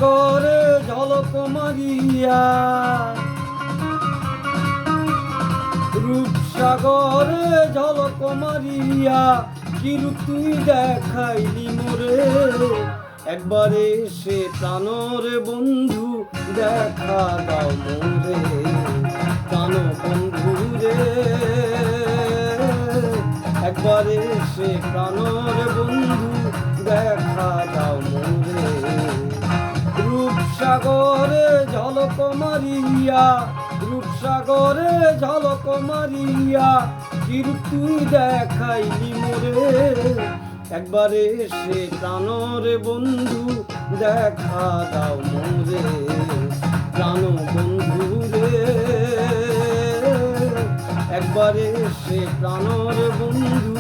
রূপসাগরে ঝলক মারিয়া, রূপসাগরে ঝলক মারিয়া কি রূপ তুই দেখাইলি মোরে। একবারে সে প্রাণর বন্ধু দেখা দাও মোরে, প্রাণ বন্ধু রে। একবারে সে প্রাণর বন্ধু দেখা দাও মোরে। রূপসাগরে ঝলক মারিয়া, রূপসাগরে ঝলক মারিয়া কি রূপ তুই দেখাইলি মোরে। একবারে সে প্রাণর বন্ধু দেখা দাও মোরে, প্রাণ বন্ধু রে। একবারে সে প্রাণর বন্ধু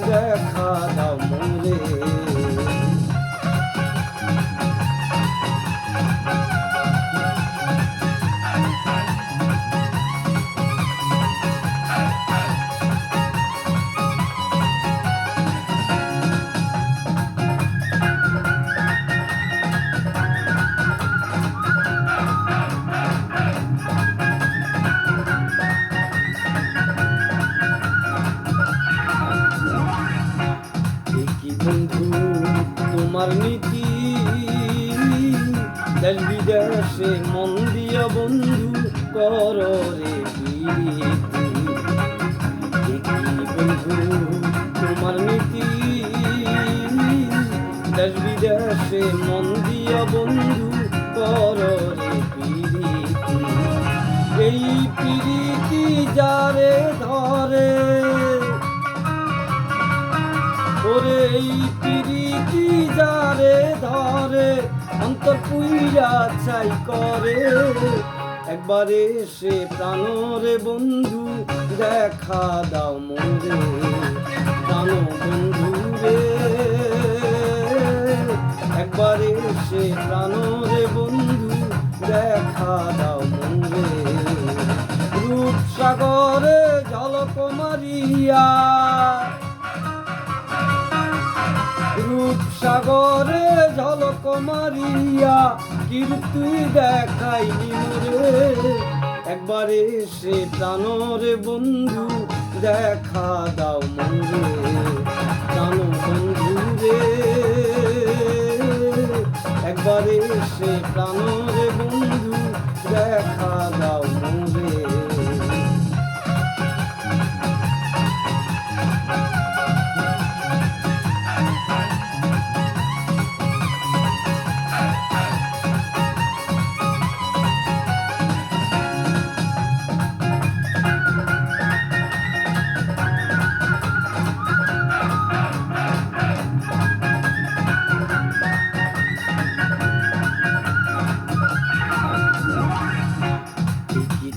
দেখা দাও মোরে। বন্ধু তোমার নীতি, দেশ বিদেশে মন দিয়া বন্ধু কর রে প্রীতি। বন্ধু তোমার নীতি, দেশ বিদেশে মন দিয়া বন্ধু কর রে প্রীতি। এই প্রীতি যারে ধরে ওরে, এই প্রীতি যারে ধরে অন্তর পুইরা চাই করে। একবারে সে প্রাণর বন্ধু দেখা দাও মোরে, প্রাণ বন্ধু রে। একবারে সে প্রাণর বন্ধু দেখা দাও মোরে। রূপসাগরে ঝলক মারিয়া, রূপসাগরে ঝলক মারিয়া কি রূপ তুই দেখাইলি মোরে। একবারে সে প্রাণর বন্ধু দেখা দাও মোরে, প্রাণ বন্ধু রে। একবারে সে প্রাণর বন্ধু দেখা দাও মোরে।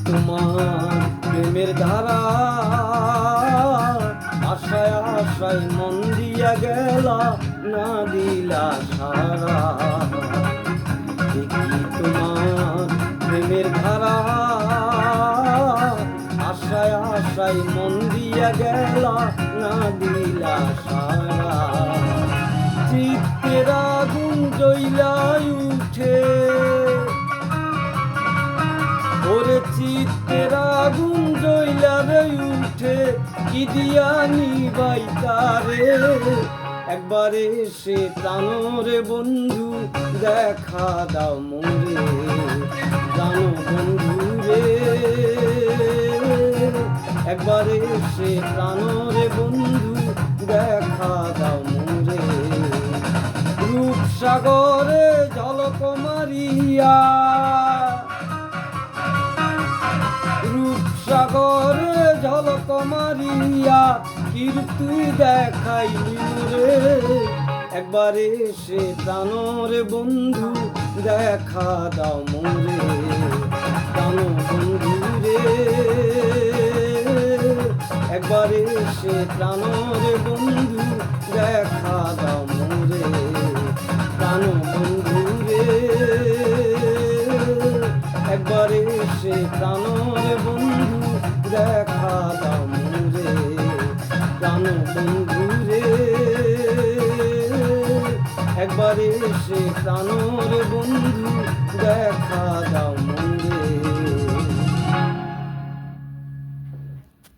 তোমার প্রেমের ধারা আশায় আশায় মন দিয়া গেলা না দিলা সারা। দেখি তোমার প্রেমের ধারা আশায় আশায় মন দিয়া গেলা না দিলা সারা। চিত্তের আগুন জ্বইলাই উঠে ওরে, চিত্তের আগুন জ্বইলারে উঠে কি দিয়া নিবাই তারে। একবারে সে প্রাণর বন্ধু দেখা দাও মোরে, প্রাণ বন্ধু রে। একবারে সে প্রাণর বন্ধু দেখা দাও মোরে। রূপসাগরে ঝলক মারিয়া, রূপসাগরে ঝলক মারিয়া কি রূপ তুই দেখাইলি মোরে। একবারে সে প্রাণর বন্ধু দেখা দাও মোরে, প্রাণ বন্ধু রে। একবারে সে প্রাণর বন্ধু দেখা দাও মোরে, প্রাণ বন্ধু রে। একবারে সে প্রাণর বন্ধু দেখা দাও মোরে, প্রাণ বন্ধু রে। একবার একবার এসে প্রাণর বন্ধু দেখা দাও মন রে।